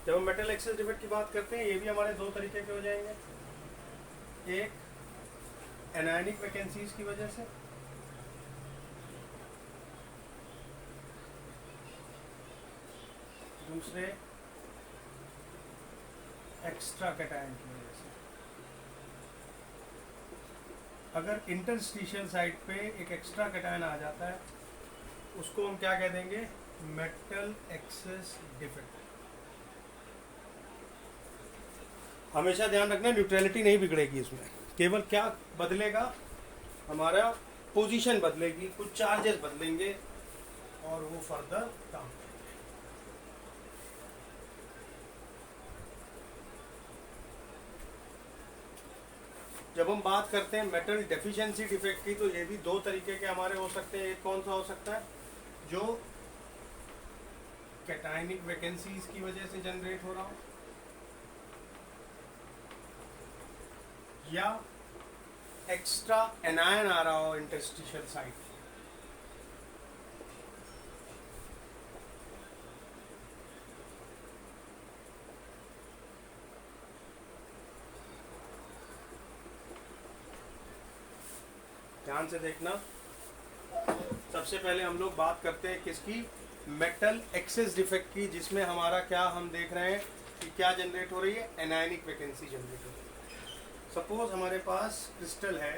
जब हम metal excess defect की बात करते हैं, ये भी हमारे दो तरीके के हो जाएंगे। एक एनायनिक वैकेंसीज की वजह से, दूसरे एक्स्ट्रा कैटायन की वजह से। अगर इंटरस्टिशियल साइड पे एक एक्स्ट्रा कैटायन आ जाता है, उसको हम क्या कह देंगे? Metal excess defect. हमेशा ध्यान रखना, न्यूट्रलिटी नहीं बिगड़ेगी इसमें, केवल क्या बदलेगा? हमारा पोजीशन बदलेगी, कुछ चार्जेस बदलेंगे और वो फर्दर काम करेंगे। जब हम बात करते हैं मेटल डेफिशिएंसी डिफेक्ट की, तो ये भी दो तरीके के हमारे हो सकते हैं। एक कौन सा हो सकता है? जो कैटायनिक वैकेंसीज की वजह से जनरेट हो रहा हो, या एक्स्ट्रा एनायन आ रहा हो इंटरस्टिशियल साइट। ध्यान से देखना, सबसे पहले हम लोग बात करते हैं किसकी? मेटल एक्सेस डिफेक्ट की, जिसमें हमारा क्या हम देख रहे हैं कि क्या जनरेट हो रही है? एनायनिक वैकेंसी जनरेट हो रही है। सपोज हमारे पास क्रिस्टल है,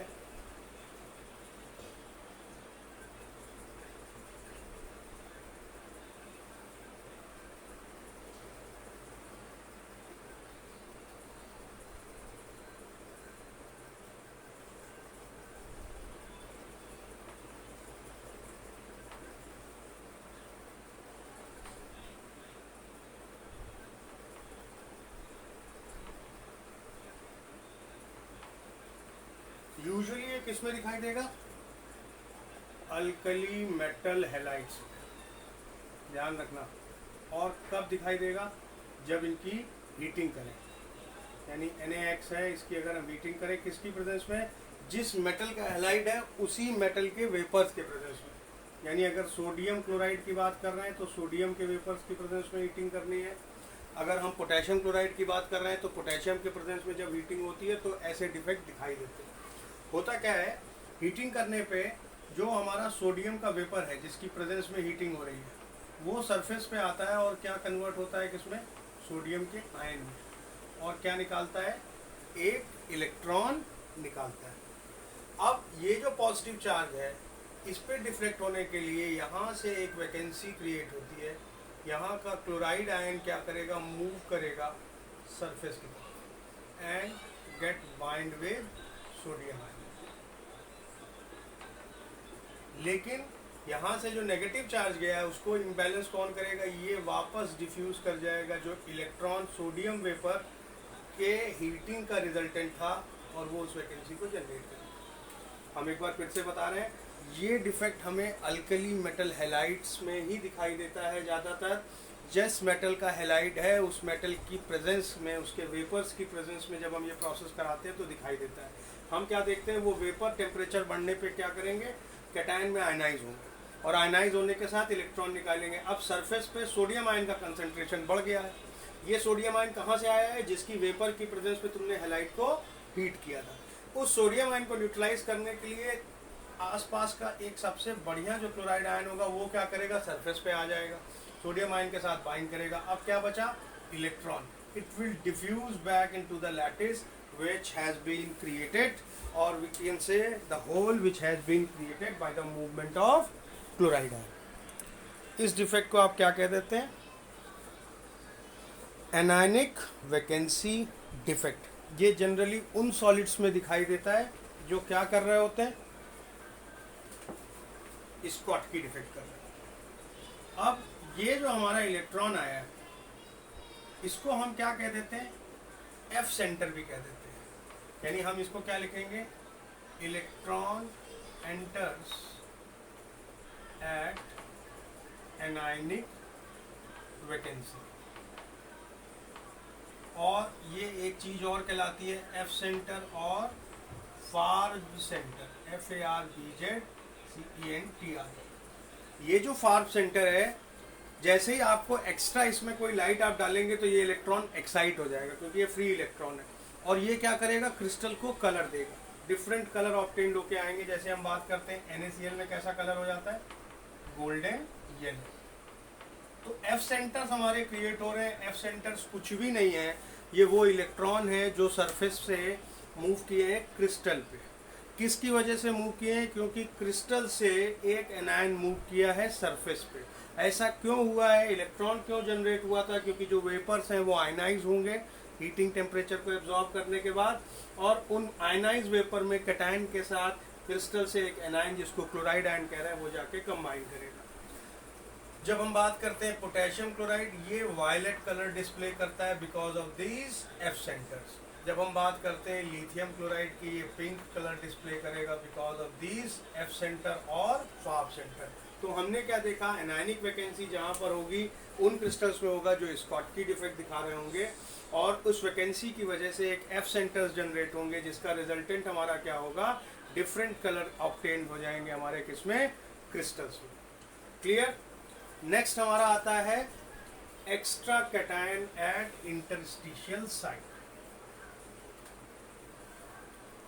यूजुअली ये किस में दिखाई देगा? Alkali metal halides. ध्यान रखना। और कब दिखाई देगा? जब इनकी हीटिंग करें, यानी NaX है, इसकी अगर हम हीटिंग करें किसकी प्रेजेंस में? जिस मेटल का हैलाइड है उसी मेटल के वेपर्स के प्रेजेंस में। यानी अगर सोडियम क्लोराइड की बात कर रहे हैं तो सोडियम के वेपर्स की प्रेजेंस में हीटिंग करनी है। अगर हम पोटेशियम क्लोराइड की बात कर रहे हैं तो पोटेशियम के प्रेजेंस में जब हीटिंग होती है तो ऐसे डिफेक्ट दिखाई देते हैं। होता क्या है, हीटिंग करने पे जो हमारा सोडियम का वेपर है जिसकी प्रेजेंस में हीटिंग हो रही है, वो सरफेस पे आता है और क्या कन्वर्ट होता है किसमें? सोडियम के आयन में। और क्या निकालता है? एक इलेक्ट्रॉन निकालता है। अब ये जो पॉजिटिव चार्ज है, इस पे डिफ्लेक्ट होने के लिए यहाँ से एक वैकेंसी क्रिएट होती है। यहाँ का क्लोराइड आयन क्या करेगा? मूव करेगा सरफेस की तरफ and get bind with sodium ion. लेकिन यहाँ से जो नेगेटिव चार्ज गया है उसको इम्बैलेंस कौन करेगा? ये वापस डिफ्यूज कर जाएगा जो इलेक्ट्रॉन सोडियम वेपर के हीटिंग का रिजल्टेंट था, और वो उस वैकेंसी को जनरेट करेगा। हम एक बार फिर से बता रहे हैं, ये डिफेक्ट हमें अल्कली मेटल हैलाइड्स में ही दिखाई देता है ज़्यादातर। जिस मेटल का हैलाइड है उस मेटल की प्रेजेंस में, उसके वेपर्स की प्रेजेंस में जब हम ये प्रोसेस कराते हैं तो दिखाई देता है। हम क्या देखते हैं? वो वेपर टेम्परेचर बढ़ने पे क्या करेंगे? कैटायन में आयनाइज होंगे, और आयनाइज होने के साथ इलेक्ट्रॉन निकालेंगे। अब सरफेस पे सोडियम आयन का कंसंट्रेशन बढ़ गया है। ये सोडियम आयन कहाँ से आया है? जिसकी वेपर की प्रेजेंस पे तुमने हैलाइड को हीट किया था। उस सोडियम आयन को न्यूट्रलाइज करने के लिए आसपास का एक सबसे बढ़िया जो क्लोराइड आयन होगा वो क्या करेगा? सरफेस पे आ जाएगा, सोडियम आयन के साथ बाइंड करेगा। अब क्या बचा? Electron. It will diffuse back into the lattice which has been created, or we can say the hole which has been created by the movement of chloride ion। इस defect को आप क्या कह देते हैं? Anionic vacancy defect. ये generally उन solids में दिखाई देता है जो क्या कर रहे होते हैं? स्कॉटकी डिफेक्ट कर रहे हैं। अब ये जो हमारा इलेक्ट्रॉन आया है, इसको हम क्या कह देते हैं? F सेंटर भी कह देते हैं। यानी हम इसको क्या लिखेंगे? Electron enters at anionic vacancy. और ये एक चीज और कहलाती है F सेंटर और फार्ब सेंटर, FARBZCENTR। ये जो फार्ब सेंटर है जैसे ही आपको एक्स्ट्रा इसमें कोई लाइट आप डालेंगे तो ये इलेक्ट्रॉन एक्साइट हो जाएगा, क्योंकि ये फ्री इलेक्ट्रॉन है। और ये क्या करेगा, क्रिस्टल को कलर देगा, डिफरेंट कलर ऑब्टेन्ड होके आएंगे। जैसे हम बात करते हैं NaCl में कैसा कलर हो जाता है, गोल्डन येलो। तो एफ सेंटर्स हमारे क्रिएट हो रहे हैं। एफ सेंटर्स कुछ भी नहीं है, ये वो इलेक्ट्रॉन है जो सरफेस से मूव किए हैं क्रिस्टल पे। किसकी वजह से मूव किए हैं, क्योंकि क्रिस्टल से एक एनायन मूव किया है सरफेस पे। ऐसा क्यों हुआ है, इलेक्ट्रॉन क्यों जनरेट हुआ था, क्योंकि जो वेपर्स हैं वो आयनाइज होंगे हीटिंग टेम्परेचर को एब्जॉर्ब करने के बाद, और उन आयनाइज वेपर में कैटायन के साथ क्रिस्टल से एक एनायन जिसको क्लोराइड आयन कह रहे हैं वो जाके कंबाइन करेगा। जब हम बात करते हैं पोटेशियम क्लोराइड, ये वायलेट कलर डिस्प्ले करता है because of these F centres. जब हम बात करते हैं लिथियम क्लोराइड की, ये पिंक कलर डिस्प्ले करेगा because of these F centre और स्वाब सेंटर। तो हमने क्या देखा, एनायनिक वैकेंसी जहाँ पर होगी उन क्रिस्टल्स में होगा जो स्कॉटकी डिफेक्ट दिखा रहे होंगे, और उस वैकेंसी की वजह से एक एफ सेंटर्स जनरेट होंगे, जिसका रिजल्टेंट हमारा क्या होगा, डिफरेंट कलर ऑब्टेन हो जाएंगे हमारे किसमें, क्रिस्टल्स में। क्लियर। नेक्स्ट हमारा आता है extra cation at interstitial site.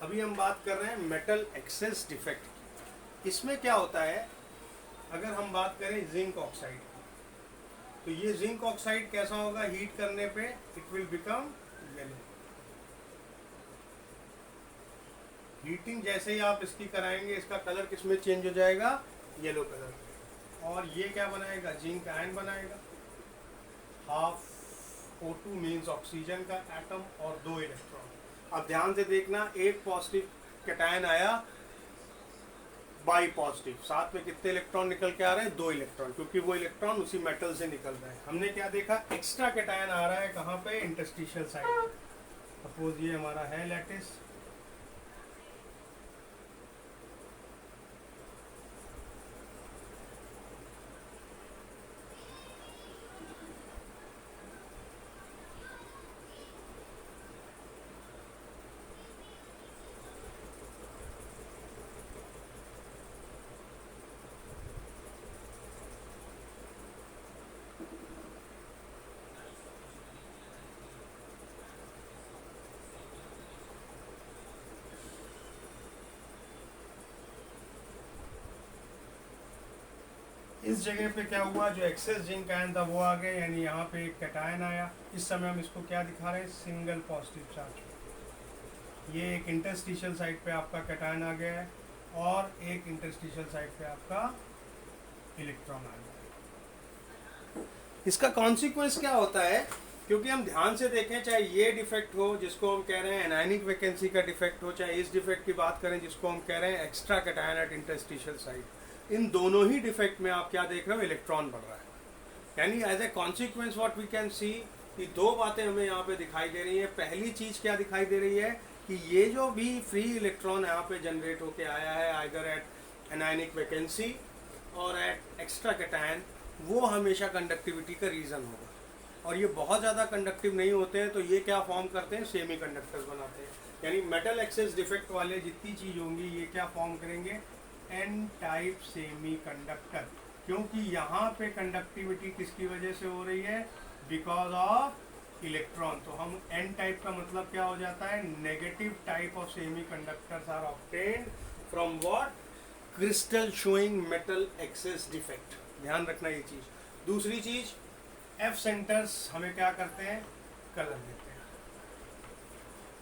अभी हम बात कर रहे हैं मेटल एक्सेस डिफेक्ट। इसमें क्या होता है, अगर हम बात करें जिंक ऑक्साइड, तो ये जिंक ऑक्साइड कैसा होगा, हीट करने पे it will become yellow. Heating जैसे ही आप इसकी कराएंगे, इसका कलर किसमें चेंज हो जाएगा, येलो कलर। और ये क्या बनाएगा, जिंक आयन बनाएगा। हाफ O2 मीन्स ऑक्सीजन का एटम और 2 इलेक्ट्रॉन। अब ध्यान से देखना, एक पॉजिटिव कैटायन आया, बाई पॉजिटिव, साथ में कितने इलेक्ट्रॉन निकल के आ रहे हैं, 2 इलेक्ट्रॉन, क्योंकि वो इलेक्ट्रॉन उसी मेटल से निकल रहे हैं। हमने क्या देखा, एक्स्ट्रा कैटायन आ रहा है कहाँ पे, इंटरस्टिशियल साइड। सपोज ये हमारा है लैटिस, इस जगह पे क्या हुआ, जो एक्सेस जिंक आयन था वो आ गए, यानी यहाँ पे एक कैटायन आया। इस समय हम इसको क्या दिखा रहे हैं, सिंगल पॉजिटिव चार्ज। ये एक इंटरस्टिशियल साइड पे आपका कैटायन आ गया है, और एक इंटरस्टिशियल साइड पे आपका इलेक्ट्रॉन आ गया। इसका कॉन्सिक्वेंस क्या होता है, क्योंकि हम ध्यान से देखें, चाहे ये डिफेक्ट हो जिसको हम कह रहे हैं एनायनिक वैकेंसी का डिफेक्ट हो, चाहे इस डिफेक्ट की बात करें जिसको हम कह रहे हैं extra cation at interstitial side, इन दोनों ही डिफेक्ट में आप क्या देख रहे हो, इलेक्ट्रॉन बढ़ रहा है। यानी as a consequence what we can see, कि 2 बातें हमें यहाँ पे दिखाई दे रही है। पहली चीज क्या दिखाई दे रही है कि ये जो भी फ्री इलेक्ट्रॉन यहाँ पे जनरेट होके आया है, आइदर एट एनायनिक वैकेंसी और एट एक्स्ट्रा कैटायन, वो हमेशा कंडक्टिविटी का रीजन होगा। और ये बहुत ज़्यादा कंडक्टिव नहीं होते हैं, तो ये क्या फॉर्म करते हैं, सेमी कंडक्टर्स बनाते हैं। यानी मेटल एक्सेस डिफेक्ट वाले जितनी चीज़ होंगी ये क्या फॉर्म करेंगे, एन टाइप सेमी कंडक्टर। क्योंकि यहाँ पे कंडक्टिविटी किसकी वजह से हो रही है, बिकॉज ऑफ इलेक्ट्रॉन। तो हम एन टाइप का मतलब क्या हो जाता है, negative type of semiconductors are obtained from what, crystal showing metal excess defect. ध्यान रखना ये चीज। दूसरी चीज, एफ सेंटर्स हमें क्या करते हैं, कलर देते हैं।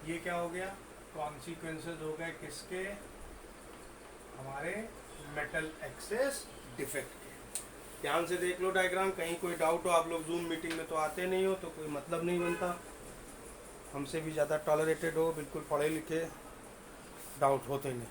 ये क्या हो गया, कॉन्सिक्वेंसेस हो गए किसके, हमारे मेटल एक्सेस डिफेक्ट के। ध्यान से देख लो डायग्राम, कहीं कोई डाउट हो, आप लोग जूम मीटिंग में तो आते नहीं हो तो कोई मतलब नहीं बनता, हमसे भी ज़्यादा टॉलरेटेड हो, बिल्कुल पढ़े लिखे, डाउट होते नहीं।